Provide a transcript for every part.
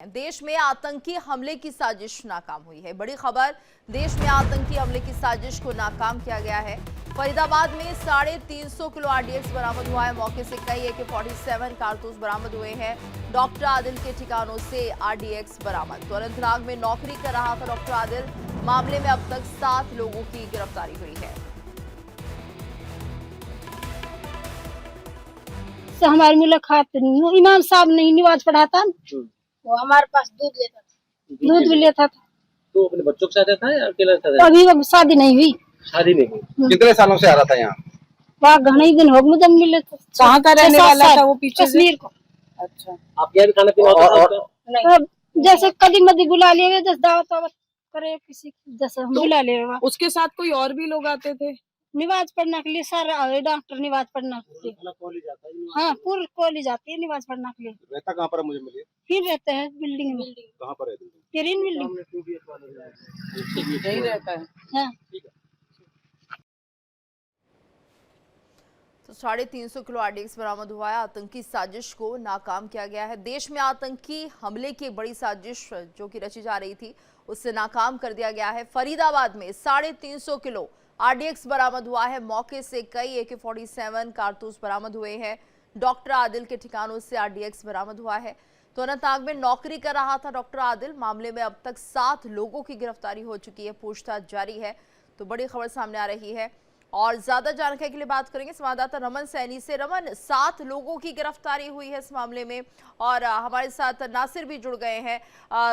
देश में आतंकी हमले की साजिश नाकाम हुई है। बड़ी खबर, देश में आतंकी हमले की साजिश को नाकाम किया गया है। फरीदाबाद में 350 किलो आरडीएक्स बरामद हुआ है। मौके से कई AK-47 कारतूस बरामद हुए हैं। डॉक्टर आदिल के ठिकानों से आरडीएक्स बरामद। तो अनंतनाग में नौकरी कर रहा था डॉक्टर आदिल। मामले में अब तक 7 लोगों की गिरफ्तारी हुई है। हमारी मुलाकात इमाम साहब नहीं नमाज पढ़ाता, वो हमारे पास दूध लेता था, दूध भी लेता था। तो अपने बच्चों के साथ था या अकेला था? अभी शादी नहीं हुई। शादी नहीं हुई। कितने सालों से आ रहा था यहाँ? वहाँ घने ही दिन हो मुझे मिले। कहाँ का रहने वाला था वो? पीछे कश्मीर को। अच्छा, आप यहाँ भी खाना पीना होता था? जैसे कदी मदी बुला लिए, जैसे दावत वावत करे किसी जैसे हम बुला ले। उसके साथ कोई और भी लोग आते थे? नमाज पढ़ने के लिए सर आए डॉक्टर नमाज पढ़ने के लिए। हाँ, पूरी कॉलेज जाती है नमाज पढ़ने के लिए। रहता कहाँ पर मुझे मिलिए? फिर रहते हैं बिल्डिंग में। कहाँ पर है? ग्रीन बिल्डिंग यही रहता है। हाँ। तो 350 किलो आरडीएक्स बरामद हुआ है। आतंकी साजिश को नाकाम किया गया है। देश में आतंकी हमले की एक बड़ी साजिश जो कि रची जा रही थी, उससे नाकाम कर दिया गया है। फरीदाबाद में 350 किलो आरडीएक्स बरामद हुआ है। मौके से कई AK-47 कारतूस बरामद हुए हैं। डॉक्टर आदिल के ठिकानों से आरडीएक्स बरामद हुआ है। तो अनंतनाग में नौकरी कर रहा था डॉक्टर आदिल। मामले में अब तक 7 लोगों की गिरफ्तारी हो चुकी है। पूछताछ जारी है। तो बड़ी खबर सामने आ रही है और ज्यादा जानकारी के लिए बात करेंगे संवाददाता रमन सैनी से। रमन, 7 लोगों की गिरफ्तारी हुई है इस मामले में और हमारे साथ नासिर भी जुड़ गए हैं।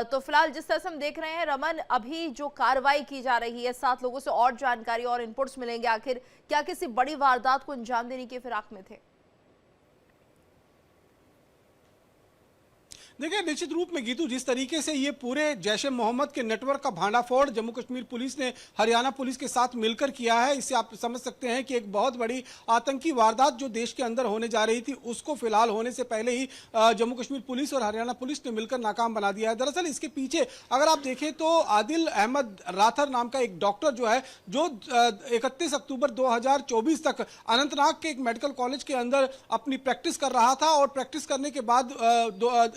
तो फिलहाल जिस तरह से हम देख रहे हैं रमन, अभी जो कार्रवाई की जा रही है, 7 लोगों से और जानकारी और इनपुट्स मिलेंगे। आखिर क्या किसी बड़ी वारदात को अंजाम देने की फिराक में थे? देखिए, निश्चित रूप में गीतू, जिस तरीके से ये पूरे जैश-ए मोहम्मद के नेटवर्क का भांडाफोड़ जम्मू कश्मीर पुलिस ने हरियाणा पुलिस के साथ मिलकर किया है, इससे आप समझ सकते हैं कि एक बहुत बड़ी आतंकी वारदात जो देश के अंदर होने जा रही थी, उसको फिलहाल होने से पहले ही जम्मू कश्मीर पुलिस और हरियाणा पुलिस ने मिलकर नाकाम बना दिया है। दरअसल इसके पीछे अगर आप देखें तो आदिल अहमद राथर नाम का एक डॉक्टर जो है, जो 31 अक्टूबर 2024 तक अनंतनाग के एक मेडिकल कॉलेज के अंदर अपनी प्रैक्टिस कर रहा था और प्रैक्टिस करने के बाद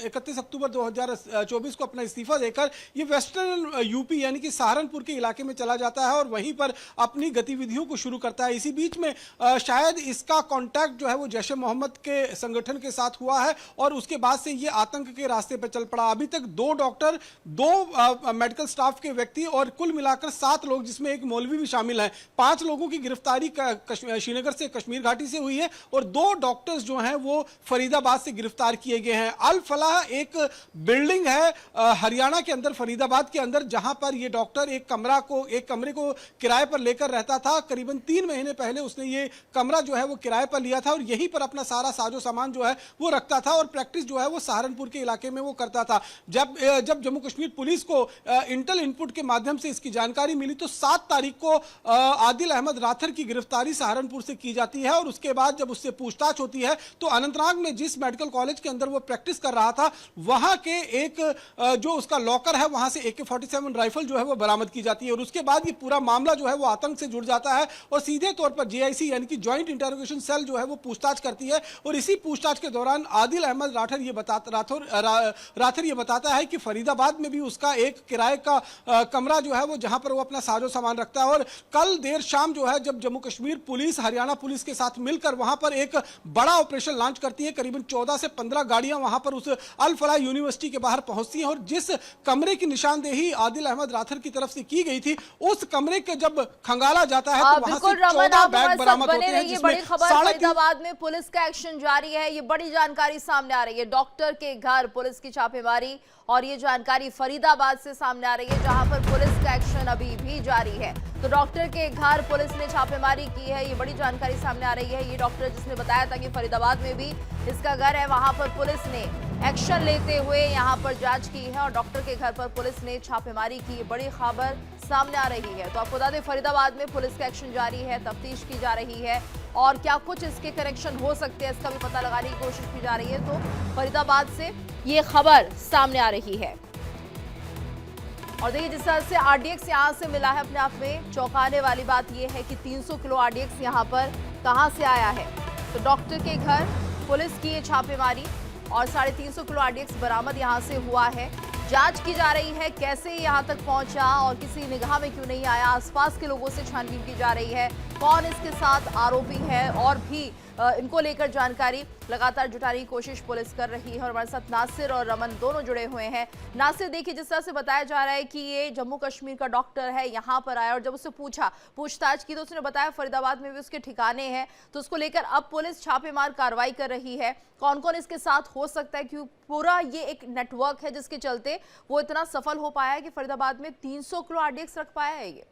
31 अक्टूबर 2024 को अपना इस्तीफा देकर ये वेस्टर्न यूपी यानी कि सहारनपुर के इलाके में चला जाता है और वहीं पर अपनी गतिविधियों को शुरू करता है। इसी बीच में शायद इसका कांटेक्ट जो है वो जैश-ए मोहम्मद के संगठन के साथ हुआ है और उसके बाद से ये आतंक के रास्ते पर चल पड़ा। अभी तक 2 डॉक्टर, 2 मेडिकल स्टाफ के व्यक्ति और कुल मिलाकर 7 लोग, जिसमें एक मौलवी भी शामिल है। 5 लोगों की गिरफ्तारी श्रीनगर से कश्मीर घाटी से हुई है और 2 डॉक्टर्स जो हैं वो फरीदाबाद से गिरफ्तार किए गए हैं। अल फलाह एक बिल्डिंग है हरियाणा के अंदर, फरीदाबाद के अंदर, जहां पर ये डॉक्टर एक कमरे को किराए पर लेकर रहता था। करीबन 3 महीने पहले उसने ये कमरा जो है वो किराए पर लिया था और यहीं पर अपना सारा साजो सामान जो है वो रखता था और प्रैक्टिस जो है वो सहारनपुर के इलाके में वो करता था। जब जम्मू कश्मीर पुलिस को इंटेल इनपुट के माध्यम से इसकी जानकारी मिली तो 7 तारीख को आदिल अहमद राथर की गिरफ्तारी सहारनपुर से की जाती है और उसके बाद जब उससे पूछताछ होती है तो अनंतनाग में जिस मेडिकल कॉलेज के अंदर वो प्रैक्टिस कर रहा था, वहां के एक जो उसका लॉकर है, वहां से AK-47 राइफल जो है वो बरामद की जाती है और उसके बाद ये पूरा मामला जो है वो आतंक से जुड़ जाता है और सीधे तौर पर JIC यानी कि ज्वाइंट इंटरोगेशन सेल जो है वो पूछताछ करती है और इसी पूछताछ के दौरान आदिल अहमद राथर ये बताता है कि फरीदाबाद में भी उसका एक किराए का कमरा जो है वो, जहां पर वो अपना साजो सामान रखता है। और कल देर शाम जो है, जब जम्मू कश्मीर पुलिस हरियाणा पुलिस के साथ मिलकर वहां पर एक बड़ा ऑपरेशन लॉन्च करती है, करीबन 14 से 15 गाड़ियां वहां पर उस अल फलाह यूनिवर्सिटी के बाहर पहुंचती हैं और जिस कमरे की निशानदेही आदिल अहमद राथर की तरफ से की गई थी, उस कमरे के जब खंगाला जाता है तो वहां से 14 बैग बरामद होते हैं। जिसमें बड़ी खबर, फरीदाबाद में पुलिस का एक्शन जारी है। ये बड़ी जानकारी सामने आ रही है। डॉक्टर के घर पुलिस की छापेमारी और ये जानकारी फरीदाबाद से सामने आ रही है, जहां पर पुलिस का एक्शन अभी भी जारी है। तो डॉक्टर के घर पुलिस ने छापेमारी की है, ये बड़ी जानकारी सामने आ रही है। ये डॉक्टर जिसने बताया था कि फरीदाबाद में भी इसका घर है, वहां पर पुलिस ने एक्शन लेते हुए यहां पर जांच की है और डॉक्टर के घर पर पुलिस ने छापेमारी की। ये बड़ी खबर सामने आ रही है। तो आपको बता दें, फरीदाबाद में पुलिस का एक्शन जारी है, तफ्तीश की जा रही है और क्या कुछ इसके कनेक्शन हो सकते हैं इसका भी पता लगाने की कोशिश की जा रही है। तो फरीदाबाद से ये खबर सामने आ रही है और देखिए जिस तरह से आरडीएक्स यहाँ से मिला है, अपने आप में चौंकाने वाली बात यह है कि 300 किलो आरडीएक्स यहाँ पर कहाँ से आया है। तो डॉक्टर के घर पुलिस की ये छापेमारी और 350 किलो आरडीएक्स बरामद यहाँ से हुआ है। जांच की जा रही है, कैसे यहां तक पहुंचा और किसी निगाह में क्यों नहीं आया। आसपास के लोगों से छानबीन की जा रही है, कौन इसके साथ आरोपी है और भी इनको लेकर जानकारी लगातार जुटाने की कोशिश पुलिस कर रही है। और हमारे साथ नासिर और रमन दोनों जुड़े हुए हैं। नासिर, देखिए जिस तरह से बताया जा रहा है कि ये जम्मू कश्मीर का डॉक्टर है, यहाँ पर आया और जब उससे पूछताछ की तो उसने बताया फरीदाबाद में भी उसके ठिकाने हैं। तो उसको लेकर अब पुलिस छापेमार कार्रवाई कर रही है। कौन कौन इसके साथ हो सकता है, क्यों पूरा ये एक नेटवर्क है जिसके चलते वो इतना सफल हो पाया है कि फरीदाबाद में 300 किलो आरडीएक्स रख पाया है ये।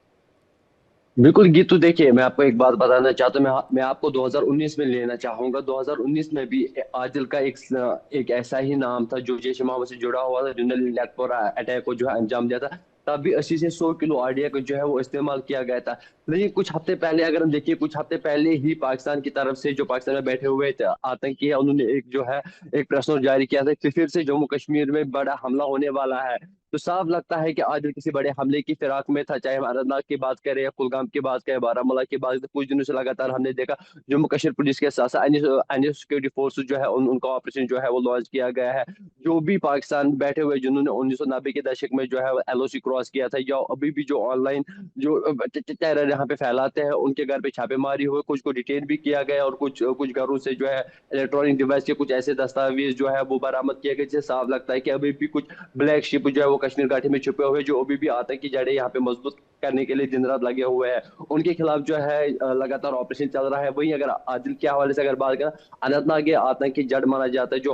बिल्कुल गीतू, देखिए मैं आपको एक बात बताना चाहता हूँ। मैं आपको 2019 में लेना चाहूंगा। 2019 में भी आदिल का एक ऐसा ही नाम था जो जैश ए मोहम्मद से जुड़ा हुआ था, जिन्होंने लेथपोरा अटैक को जो है अंजाम दिया था। तब भी 80 से 100 किलो आरडीएक्स को जो है वो इस्तेमाल किया गया था। लेकिन कुछ हफ्ते पहले अगर हम देखिए, कुछ हफ्ते पहले ही पाकिस्तान की तरफ से जो पाकिस्तान में बैठे हुए थे आतंकी है, उन्होंने एक प्रेस नोट जारी किया था कि फिर से जम्मू कश्मीर में बड़ा हमला होने वाला है। तो साफ लगता है कि आदिल किसी बड़े हमले की फिराक में था। चाहे हम अनंतनाग की बात करें या कुलगाम की बात करें, बारामूला की बात करें, कुछ दिनों से लगातार हमने देखा जम्मू कश्मीर पुलिस के साथ साथ अन्य सिक्योरिटी फोर्सेस जो है उनका ऑपरेशन जो है वो लॉन्च किया गया है। जो भी पाकिस्तान बैठे हुए जिन्होंने 1990 के दशक में जो है एलओसी क्रॉस किया था, या अभी भी जो ऑनलाइन जो टेरर यहाँ पे फैलाते हैं, उनके घर पे छापेमारी हुई, कुछ को डिटेन भी किया गया और कुछ घरों से जो है इलेक्ट्रॉनिक डिवाइस के कुछ ऐसे दस्तावेज जो है वो बरामद किए गए, जिससे साफ लगता है कि अभी भी कुछ ब्लैक शिप जो है वो कश्मीर घाटी में छुपे हुए, जो अभी भी आतंकी जड़ें यहाँ पे मजबूत करने के लिए दिन रात लगे हुए हैं। उनके खिलाफ जो है लगातार ऑपरेशन चल रहा है। वहीं अगर आदिल के हवाले से अगर बात करें, अनंतनाग के आतंकी जड़ माना जाता है, जो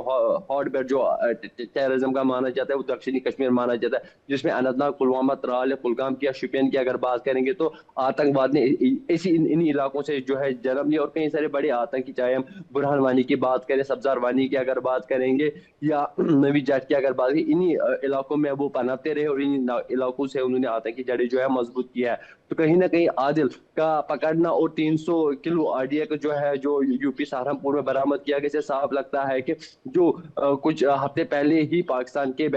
हॉटबेड जो टेररिज्म का माना जाता है, वो दक्षिणी कश्मीर माना जाता है, जिसमें अनंतनाग, पुलवामा, त्राल, कुलगाम की या शुपियन की अगर बात करेंगे तो आतंकवाद ने इन इलाकों से जो है जन्म लिया। और कई सारे बड़े आतंकी, चाहे हम बुरहान वानी की बात करें, सब्जार वानी की अगर बात करेंगे या नवी जाट की अगर बात करें, इन्हीं इलाकों में वो पनाते रहे और इन इलाकों से उन्होंने आतंकी जड़ें जो है मजबूत किया है। तो कहीं ना कहीं आदिल का पकड़ना और 300 किलो आरडीएक्स जो है जो यूपी सहारनपुर में बरामद किया गया, से साफ लगता है कि जो कुछ हफ्ते पहले ही पाकिस्तान के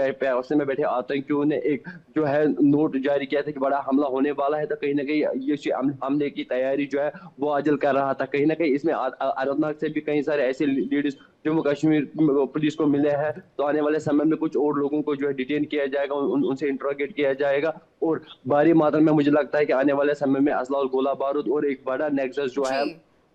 में बैठे आतंकियों ने एक जो है नोट जारी किया था कि बड़ा हमला होने वाला है। तो कहीं ना कहीं ये हमले की तैयारी जो है वो आदिल कर रहा था। कहीं ना कहीं इसमें अनंतनाग से भी कई सारे ऐसे लीडर्स जम्मू कश्मीर पुलिस को मिले हैं। तो आने वाले समय में कुछ और लोगों को जो है डिटेन किया जाएगा, उनसे इंट्रोगेट किया जाएगा और भारी मात्रा में मुझे लगता है कि आने वाले समय में असला और गोला बारूद और एक बड़ा नेक्सस जो है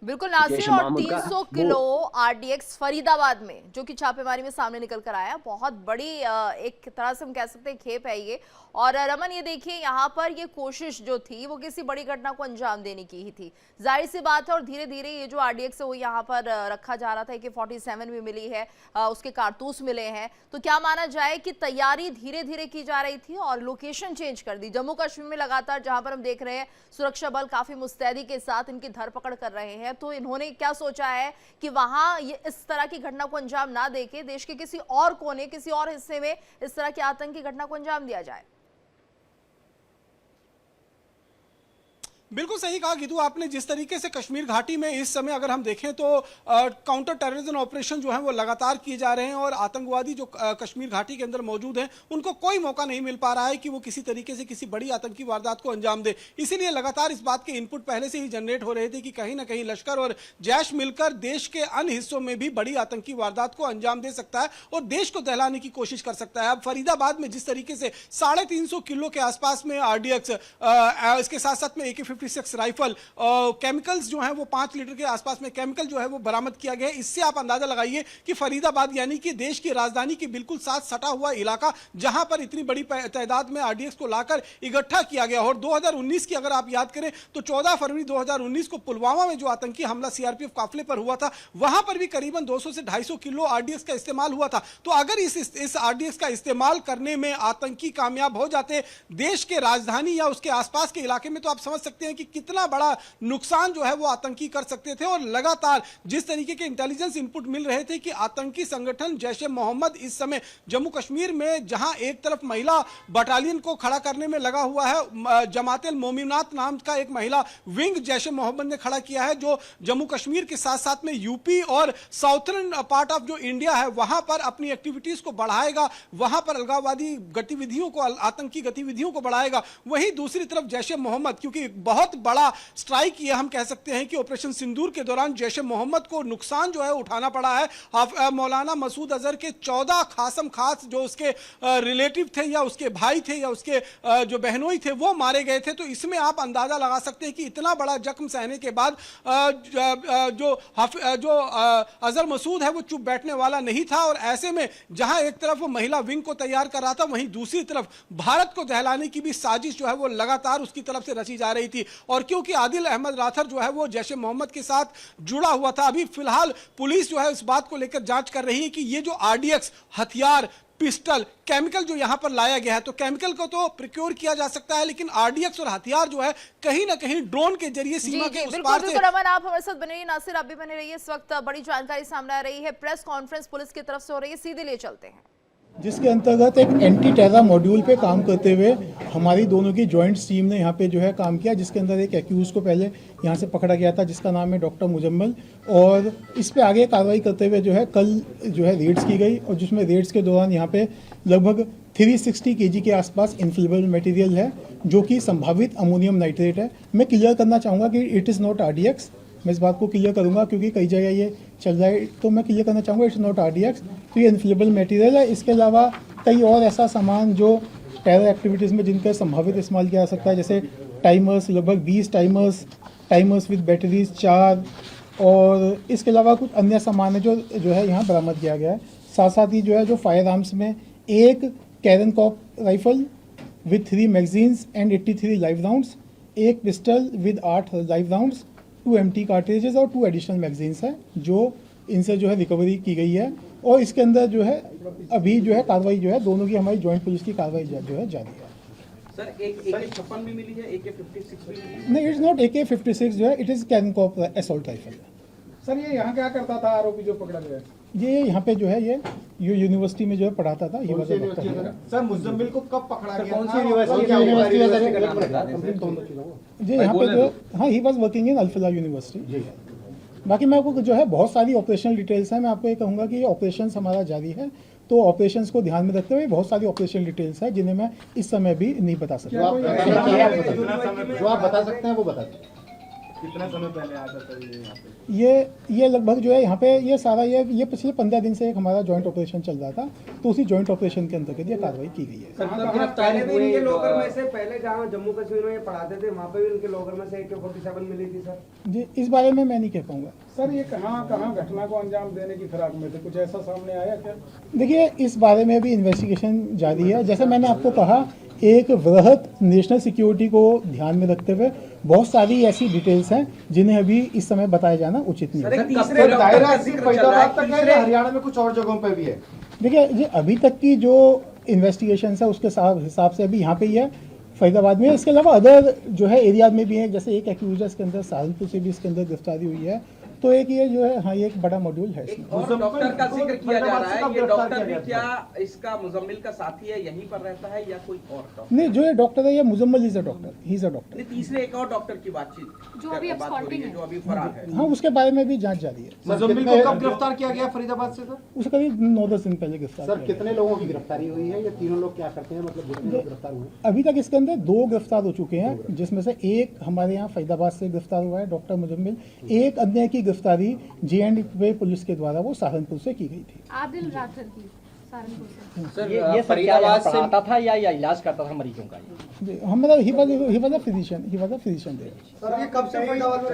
बिल्कुल नासिर, और 300 किलो आरडीएक्स फरीदाबाद में जो कि छापेमारी में सामने निकल कर आया, बहुत बड़ी एक तरह से हम कह सकते हैं खेप है ये। और रमन, ये देखिए यहाँ पर ये कोशिश जो थी वो किसी बड़ी घटना को अंजाम देने की ही थी, जाहिर सी बात है। और धीरे धीरे ये जो आरडीएक्स है वो यहाँ पर रखा जा रहा था कि 47 भी मिली है, उसके कारतूस मिले हैं। तो क्या माना जाए कि तैयारी धीरे धीरे की जा रही थी और लोकेशन चेंज कर दी जम्मू कश्मीर में लगातार, जहां पर हम देख रहे हैं सुरक्षा बल काफी मुस्तैदी के साथ इनकी धरपकड़ कर रहे हैं। तो इन्होंने क्या सोचा है कि वहां ये इस तरह की घटना को अंजाम ना देके देश के किसी और कोने, किसी और हिस्से में इस तरह की आतंकी घटना को अंजाम दिया जाए। बिल्कुल सही कहा गीतू आपने। जिस तरीके से कश्मीर घाटी में इस समय अगर हम देखें तो काउंटर टेररिज्म ऑपरेशन जो है वो लगातार किए जा रहे हैं और आतंकवादी जो कश्मीर घाटी के अंदर मौजूद हैं उनको कोई मौका नहीं मिल पा रहा है कि वो किसी तरीके से किसी बड़ी आतंकी वारदात को अंजाम दे। इसीलिए लगातार इस बात के इनपुट पहले से ही जनरेट हो रहे थे कि कहीं ना कहीं लश्कर और जैश मिलकर देश के अन्य हिस्सों में भी बड़ी आतंकी वारदात को अंजाम दे सकता है और देश को दहलाने की कोशिश कर सकता है। अब फरीदाबाद में जिस तरीके से 350 किलो के आसपास में आरडीएक्स, इसके साथ साथ में AK-47 राइफल, केमिकल्स जो हैं वो 5 लीटर के आसपास में केमिकल जो है वो बरामद किया गया है। इससे आप अंदाजा लगाइए कि फरीदाबाद यानी कि देश की राजधानी के बिल्कुल साथ सटा हुआ इलाका, जहां पर इतनी बड़ी तादाद में आरडीएक्स को लाकर इकट्ठा किया गया। और 2019 की अगर आप याद करें तो 14 फरवरी 2019 को पुलवामा में जो आतंकी हमला सीआरपीएफ काफिले पर हुआ था, वहां पर भी करीबन 200 से 250 किलो आरडीएक्स का इस्तेमाल हुआ था। तो अगर इस आरडीएक्स का इस्तेमाल करने में आतंकी कामयाब हो जाते देश के राजधानी या उसके आसपास के इलाके में, तो आप समझ सकते हैं कि कितना बड़ा नुकसान जो है वो आतंकी कर सकते थे। और लगातार जिस तरीके के इंटेलिजेंस इनपुट मिल रहे थे कि आतंकी संगठन जैश ए मोहम्मद इस समय जम्मू कश्मीर में जहां एक तरफ महिला बटालियन को खड़ा करने में लगा हुआ है, जमात-उल मोमिनात नाम का एक महिला विंग जैश ए मोहम्मद ने खड़ा किया है, जो जम्मू कश्मीर के साथ साथ में यूपी और साउथर्न पार्ट ऑफ जो इंडिया है वहां पर अपनी एक्टिविटीज को बढ़ाएगा, वहां पर अलगाववादी गतिविधियों को, आतंकी गतिविधियों को बढ़ाएगा। वहीं दूसरी तरफ जैश ए मोहम्मद, क्योंकि बहुत बड़ा स्ट्राइक ये हम कह सकते हैं कि ऑपरेशन सिंदूर के दौरान जैश ए मोहम्मद को नुकसान जो है उठाना पड़ा है। मौलाना मसूद अजहर के 14 खासम खास जो उसके रिलेटिव थे या उसके भाई थे या उसके जो बहनोई थे वो मारे गए थे। तो इसमें आप अंदाजा लगा सकते हैं कि इतना बड़ा जख्म सहने के बाद जो अजहर मसूद है वो चुप बैठने वाला नहीं था। और ऐसे में जहां एक तरफ वो महिला विंग को तैयार कर रहा था, वहीं दूसरी तरफ भारत को दहलाने की भी साजिश जो है वो लगातार उसकी तरफ से रची जा रही थी। और क्योंकि आदिल अहमद राथर जो है वो जैश ए मोहम्मद के साथ जुड़ा हुआ था, अभी फिलहाल पुलिस जो है इस बात को लेकर जांच कर रही है कि ये जो आरडीएक्स हथियार, पिस्टल, केमिकल जो यहां पर लाया गया है, तो केमिकल को तो प्रिक्योर किया जा सकता है, लेकिन आरडीएक्स और हथियार जो है कहीं ना कहीं ड्रोन के जरिए सीमा के उस पार से। रमन, आप हमारे साथ बने रहिए, नासिर आप भी बने रहिए। इस वक्त बड़ी जानकारी सामने आ रही है, प्रेस कॉन्फ्रेंस पुलिस की तरफ से हो रही है, सीधे ले चलते हैं। जिसके अंतर्गत एक एंटी टेरर मॉड्यूल पे काम करते हुए हमारी दोनों की जॉइंट टीम ने यहाँ पे जो है काम किया, जिसके अंदर एक एक्यूज को पहले यहाँ से पकड़ा गया था जिसका नाम है डॉक्टर मुजम्मल, और इस पे आगे कार्रवाई करते हुए जो है कल जो है रेड्स की गई, और जिसमें रेड्स के दौरान यहाँ पे लगभग 360 kg के आसपास इन्फ्लेमेबल मटेरियल है जो कि संभावित अमोनियम नाइट्रेट है। मैं क्लियर करना चाहूँगा कि इट इज़ नॉट आरडीएक्स, मैं इस बात को क्लियर करूंगा क्योंकि कई जगह ये चल रहा है, तो मैं क्लियर करना चाहूँगा इट्स नॉट आरडीएक्स। तो ये इन्फ्लेमेबल मटेरियल है। इसके अलावा कई और ऐसा सामान जो टेरर एक्टिविटीज़ में जिनका संभावित इस्तेमाल किया जा सकता है, जैसे टाइमर्स, लगभग 20 टाइमर्स विद बैटरीज 4, और इसके अलावा कुछ अन्य सामान है जो है यहाँ बरामद किया गया है। साथ साथ ही जो है जो फायर आर्म्स में एक कैरन कॉप rifle with 3 magazines and 83 live rounds, एक pistol with 8 live rounds, 2 empty cartridges और 2 एडिशनल मैगजीन्स हैं जो इनसे जो है रिकवरी की गई है। और इसके अंदर जो है अभी जो है कार्रवाई जो है दोनों की हमारी जॉइंट पुलिस की कार्रवाई जो है जारी है। सर एक AK-56 भी मिली है, AK-56 भी मिली है? नहीं, इट्स नॉट AK-56 जो है, इट इज़ कैरन कॉप असॉल्ट राइफल। सर ये यहाँ क्या करता था आरोपी जो पकड़ा गया? ये यहाँ पे जो है ये यूनिवर्सिटी में जो है पढ़ाता था। ये सर मुजम्मिल को कब पकड़ा गया? कौन सी यूनिवर्सिटी? जी यहाँ पे जो, हाँ, he was working in Al Falah University. बाकी मैं आपको जो है बहुत सारी ऑपरेशनल डिटेल्स हैं, मैं आपको ये कहूँगा कि ये ऑपरेशंस हमारा जारी है, तो ऑपरेशंस को ध्यान में रखते हुए बहुत सारी ऑपरेशनल डिटेल्स हैं जिन्हें मैं इस समय भी नहीं बता सकता। जो आप बता सकते हैं वो बता दें। कितना समय पहले आता था ये यहाँ पे? ये लगभग जो है यहाँ पे ये सारा ये पिछले 15 दिन से एक हमारा जॉइंट ऑपरेशन चल रहा था, तो उसी जॉइंट ऑपरेशन के अंतर्गत ये कार्रवाई की गई है। इनके लॉकर में से पहले जहाँ जम्मू कश्मीर में ये पढ़ाते थे वहाँ पे भी इनके लॉकर में से AK-47 मिली थी सर? जी इस बारे में मैं नहीं कह पाऊंगा। सर ये कहाँ घटना को अंजाम देने की फिराक में थे, कुछ ऐसा सामने आया क्या? देखिए इस बारे में भी इन्वेस्टिगेशन जारी है। जैसे मैंने आपको कहा, एक वृहद नेशनल सिक्योरिटी को ध्यान में रखते हुए बहुत सारी ऐसी डिटेल्स हैं जिन्हें अभी इस समय बताया जाना उचित नहीं है। दायरा सिर्फ फरीदाबाद तक है या हरियाणा में कुछ और जगहों पे भी है? देखिए जी अभी तक की जो इन्वेस्टिगेशन है उसके हिसाब से अभी यहाँ पे ही है, फरीदाबाद में। इसके अलावा अदर जो है एरिया में भी है, जैसे एक एक्यूजर इसके अंदर सहारनपुर से भी इसके अंदर गिरफ्तारी हुई है, तो एक ये जो है, हाँ, ये एक बड़ा मॉड्यूल है। डॉक्टर का जिक्र किया जा रहा है, ये डॉक्टर भी क्या इसका मुजम्मिल का साथी है, यहीं पर रहता है या कोई और डॉक्टर? नहीं, जो ये डॉक्टर है ये Muzammil is a doctor, he is a doctor. तीसरे एक और डॉक्टर की बातचीत जो अभी जो अभी फरार है, हाँ, उसके बारे में भी जांच जारी है। मुजम्मिल को कब गिरफ्तार किया गया फरीदाबाद से? सर उसे करीब 9-10 दिन पहले गिरफ्तार। सर कितने लोगों की गिरफ्तारी हुई है? ये तीनों लोग क्या करते हैं, मतलब जितने लोग गिरफ्तार हुए? अभी तक इसके अंदर 2 गिरफ्तार हो चुके हैं, जिसमें से एक हमारे यहाँ फरीदाबाद से गिरफ्तार हुआ है डॉक्टर मुजम्मिल, एक अन्य की गिरफ्तारी J&K पुलिस के द्वारा वो सहारनपुर से की गई थी। आदिल राठर की सहारनपुर से। सर ये फरीदाबाद से आता था या इलाज करता था मरीजों का? जी हमारा he was a physician there. Sir ये कब से फरीदाबाद में?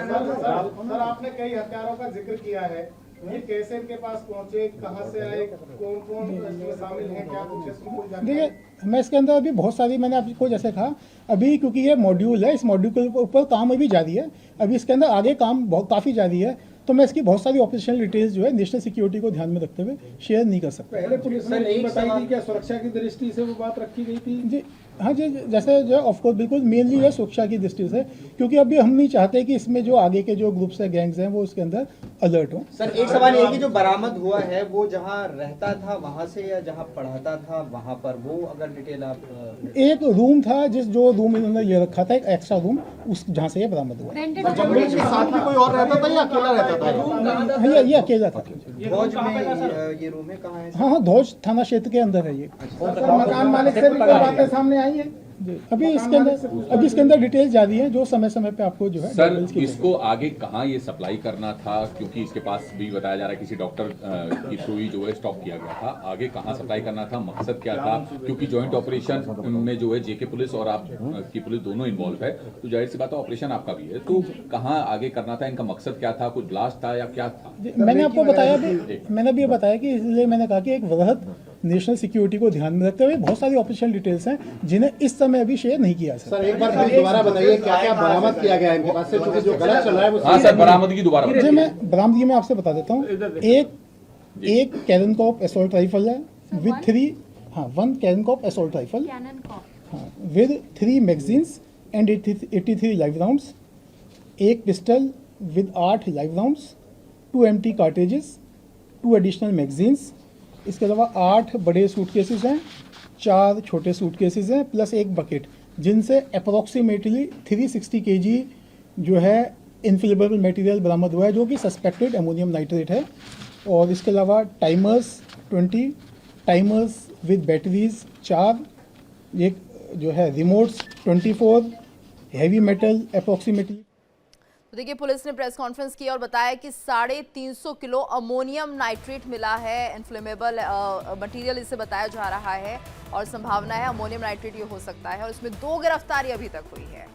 सर आपने कई हत्यारों का जिक्र किया है, ये कैसे इनके पास पहुंचे, कहां से आए, कौन इसमें शामिल हैं, क्या कुछ इसमें जानकारी? देखिए मैं इसके अंदर अभी बहुत सारी, मैंने आपको जैसे कहा अभी, क्योंकि ये मॉड्यूल है, इस मॉड्यूल के ऊपर काम अभी जारी है, अभी इसके अंदर आगे काम काफ़ी जारी है, तो मैं इसकी बहुत सारी ऑपरेशनल डिटेल्स जो है नेशनल सिक्योरिटी को ध्यान में रखते हुए शेयर नहीं कर सकता। पहले पुलिस ने नहीं बताई थी क्या सुरक्षा की दृष्टि से वो बात रखी गई थी? जी हाँ जी, जैसे जो ऑफकोर्स बिल्कुल मेनली है सुरक्षा की दृष्टि से, क्योंकि अभी हम नहीं चाहते कि इसमें जो आगे के जो ग्रुप्स है, गैंग्स हैं, वो उसके अंदर अलर्ट हो। सर एक सवाल ये कि जो बरामद हुआ है वो जहाँ रहता था वहाँ से या जहाँ पढ़ाता था वहाँ पर, वो अगर डिटेल आप। एक रूम था जो रूम इन्होंने ये रखा था, एक एक्स्ट्रा रूम, उस जहाँ से ये बरामद हुआ। जंगल के साथ में कोई और रहता था या अकेला रहता था? ये अकेला था। धौज में ये रूम है, कहाँ है? हाँ, धौज थाना क्षेत्र के अंदर है ये। मकान मालिक से भी कोई बातें सामने आई है? जी, अभी इसके अंदर डिटेल जारी है, जो समय समय पे आपको जो है सर डिटेल्स की इसको आगे कहाँ ये सप्लाई करना था, क्योंकि इसके पास भी बताया जा रहा है किसी डॉक्टर की थ्रू ही जो है स्टॉक किया गया था, आगे कहाँ सप्लाई करना था, मकसद क्या था, क्योंकि जॉइंट ऑपरेशन में जो है जेके पुलिस और आप की पुलिस दोनों इन्वॉल्व है, तो जाहिर सी बात है ऑपरेशन आपका भी है, तो कहाँ आगे करना था, इनका मकसद क्या था, कुछ ब्लास्ट था या क्या था? मैंने आपको बताया मैंने भी बताया कि इसलिए मैंने कहा कि एक वृहद नेशनल सिक्योरिटी को ध्यान में रखते हुए बहुत सारी ऑफिशियल डिटेल्स हैं जिन्हें इस समय अभी शेयर नहीं किया सर एक बार फिर दोबारा बताइए क्या क्या बरामद किया गया है इनके पास से, क्योंकि जो गलत चल रहा है वो हाँ सर, बरामदगी दोबारा जी, मैं बरामदगी में आपसे बता देता हूँ। एक कैननकॉप असॉल्ट राइफल है विद 1 कैननकॉप assault rifle with 3 magazines and 83 live rounds, एक pistol with 8 live rounds, 2 empty cartridges, 2 additional magazines, इसके अलावा 8 बड़े सूटकेसेस हैं, 4 छोटे सूटकेसेस हैं, प्लस एक बकेट, जिनसे अप्रॉक्सीमेटली 360 kg जो है इनफ्लेमेबल मटेरियल बरामद हुआ है, जो कि सस्पेक्टेड अमोनियम नाइट्रेट है। और इसके अलावा टाइमर्स 20, टाइमर्स विद बैटरीज 4, एक जो है रिमोट्स 24, हैवी मेटल अप्रॉक्सीमेटली। तो देखिए, पुलिस ने प्रेस कॉन्फ्रेंस की और बताया कि 350 किलो अमोनियम नाइट्रेट मिला है, इन्फ्लेमेबल मटेरियल इसे बताया जा रहा है और संभावना है अमोनियम नाइट्रेट ये हो सकता है, और इसमें 2 गिरफ्तारी अभी तक हुई है।